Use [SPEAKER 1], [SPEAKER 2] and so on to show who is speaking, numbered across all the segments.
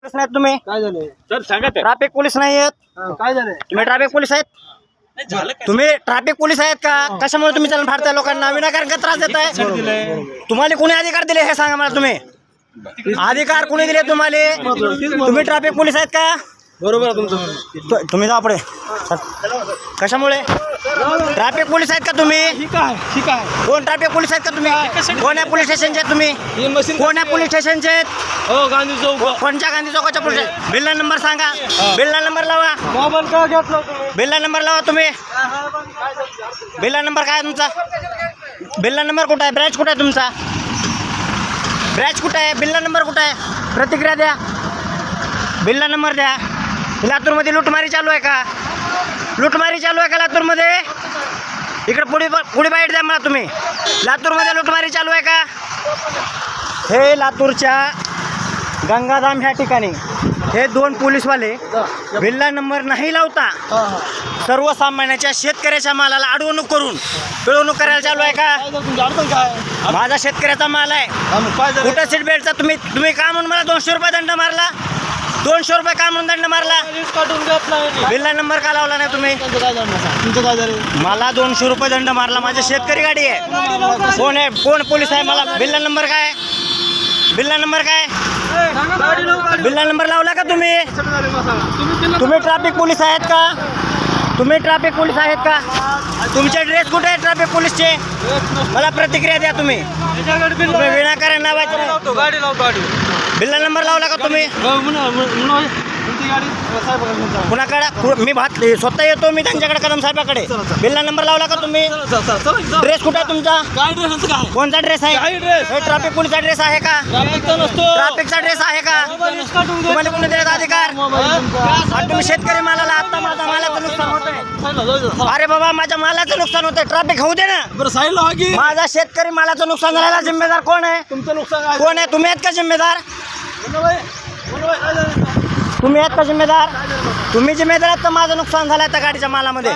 [SPEAKER 1] Police नाहीत तुम्ही?
[SPEAKER 2] काय झालं
[SPEAKER 3] सर सांगा तर.
[SPEAKER 1] ट्रॅफिक पोलीस नाही आहेत
[SPEAKER 2] काय झालं
[SPEAKER 1] तुम्ही? ट्रॅफिक पोलीस आहेत तुम्ही? ट्रॅफिक पोलीस आहेत का? कशामुळे तुम्ही चलन फाडताय लोकांना? विनाकारण का त्रास देताय? तुम्हाला कोणी अधिकार दिले हे सांगा मला. तुम्ही अधिकार कोणी दिले तुम्हाला? तुम्ही ट्रॅफिक पोलीस आहेत का?
[SPEAKER 2] बरोबर आहे तुमचं.
[SPEAKER 1] तुम्ही जा पुढे. कशामुळे? ट्रॅफिक पोलीस आहेत का तुम्ही?
[SPEAKER 2] ठीक आहे
[SPEAKER 1] कोण ट्रॅफिक पोलीस आहेत का तुम्ही? कोण्या पोलीस स्टेशनचे आहेत तुम्ही?
[SPEAKER 2] हे मशीन
[SPEAKER 1] कोण्या पोलीस स्टेशनचे आहेत?
[SPEAKER 2] हो गांधी चौक.
[SPEAKER 1] कोणत्या गांधी चौकाच्या पोलीस? बिल्ला नंबर सांगा. बिल्ला नंबर लावा.
[SPEAKER 2] मोबाईल का घेतला तुम्ही?
[SPEAKER 1] बिल्ला नंबर लावा तुम्ही. बिल्ला नंबर काय आहे तुमचा? बिल्ला नंबर कुठं आहे? ब्रॅच कुठं आहे तुमचा? ब्रॅच कुठं आहे? बिल्ला नंबर कुठं आहे? प्रतिक्रिया द्या. बिल्ला नंबर द्या. लातूरमध्ये लुटमारी चालू आहे का? लुटमारी चालू आहे का लातूरमध्ये? इकडे पुढे बाईट द्या मला तुम्ही. लातूरमध्ये लुटमारी चालू आहे का? हे लातूरच्या गंगाधाम ह्या ठिकाणी हे दोन पोलीसवाले बिल्ला नंबर नाही लावता सर्वसामान्याच्या शेतकऱ्याच्या मालाला अडवणूक करून पिळवणूक करायला चालू आहे का?
[SPEAKER 2] तुमची अडचण काय?
[SPEAKER 1] माझा शेतकऱ्याचा माल आहे.
[SPEAKER 2] काय झालं?
[SPEAKER 1] कुठं सीट बेल्टचा तुम्ही का म्हणून मला 200 रुपये दंड मारला? 200 रुपये का म्हणून दंड मारला?
[SPEAKER 2] लिस्ट काढून घेतला.
[SPEAKER 1] बिल्ला नंबर का लावला नाही तुम्ही?
[SPEAKER 2] तुमचं काय झालं?
[SPEAKER 1] मला 200 रुपये दंड मारला. माझी शेतकरी गाडी आहे. कोण आहे? कोण पोलीस आहे? मला बिल्ला नंबर काय? बिल्ला नंबर काय? बिल्ला नंबर लावला का तुम्ही? तुम्ही ट्रॅफिक पोलीस आहेत का? तुम्ही ट्रॅफिक पोलीस आहेत का? तुमचे ड्रेस कुठे आहे ट्रॅफिक पोलीसचे? मला प्रतिक्रिया द्या तुम्ही. तुम्ही विनाकारण नावाचे
[SPEAKER 2] गाडी लाव गाडी.
[SPEAKER 1] बिल्ला नंबर लावला का तुम्ही? कुणाकडे? मी स्वतः येतो मी त्यांच्याकडे कदम साहेबाकडे. बिल्ला नंबर लावला का तुम्ही? ड्रेस कुठे आहे तुमचा?
[SPEAKER 2] काय ड्रेस काय?
[SPEAKER 1] कोणता ड्रेस आहे?
[SPEAKER 2] काय ड्रेस?
[SPEAKER 1] हे ट्रॅफिक पोलीसचा ड्रेस आहे का? ट्रॅफिकचा ड्रेस आहे का? तुम्हाला कोणी देत अधिकार? आणि तुम्ही शेतकरी मालाला आता माझ्या मालाचं नुकसान होतंय. अरे बाबा माझ्या मालाचं नुकसान होतंय. ट्रॅफिक होऊ दे ना.
[SPEAKER 2] बरं साईडला हा की.
[SPEAKER 1] माझा शेतकरी मालाचं नुकसान झालेला जिम्मेदार कोण आहे?
[SPEAKER 2] तुमचं नुकसान काय?
[SPEAKER 1] कोण आहे? तुम्ही आहेत का जिम्मेदार? तुम्ही आहेत का जिम्मेदार? तुम्ही जिम्मेदार आहेत तर माझं नुकसान झालंय त्या गाडीच्या मालामध्ये.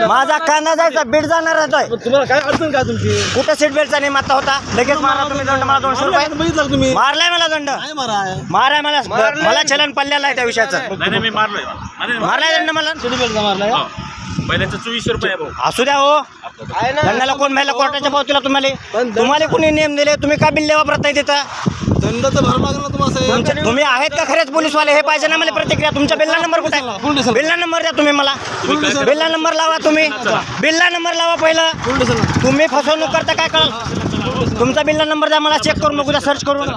[SPEAKER 1] माझा कांदा जायचा बीड जाणार आहे.
[SPEAKER 2] तुम्हाला काय अडचण काय तुमची?
[SPEAKER 1] कुठं सीट बेल्टचा नियम आता होता? लगेच मारला तुम्ही दंड मला 200 रुपये.
[SPEAKER 2] बघितलं तुम्ही?
[SPEAKER 1] मारलाय मला दंड.
[SPEAKER 2] काय माराय?
[SPEAKER 1] माराय मला चलन पडलेलं आहे त्या विषयाचं.
[SPEAKER 3] नाही मी मारलोय.
[SPEAKER 1] मारलाय दंड मला.
[SPEAKER 2] सिटी बेल्ट मारलाय का?
[SPEAKER 3] पहिल्याचं 2400 रुपये आहे भाऊ.
[SPEAKER 1] असू द्या हो. दंडाला कोण व्हायला कोर्टाच्या पावतीला तुम्हाला कोणी नियम दिले? तुम्ही का बिल्ले वापरत नाही तिथं?
[SPEAKER 2] दंडाचं भर लागला तुम्हाला.
[SPEAKER 1] तुम्ही आहेत का खरेच पोलीसवाले? हे पाहिजे ना मला प्रतिक्रिया. तुमचा बिल्ला नंबर कुठे आहे? बिल्ला नंबर द्या तुम्ही मला. बिल्ला नंबर लावा तुम्ही. बिल्ला नंबर लावा पहिलं. तुम्ही फसवणूक करता काय कळलं? तुमचा बिल्ला नंबर द्या मला. चेक करून बघू, सर्च करून.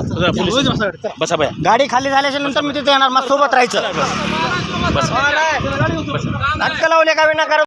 [SPEAKER 3] बसा बाया.
[SPEAKER 1] गाडी खाली झाल्याच्या नंतर मी तिथे येणार. मग सोबत राहायचं.
[SPEAKER 3] बसा.
[SPEAKER 1] नाटकं लावले का विनाकारण?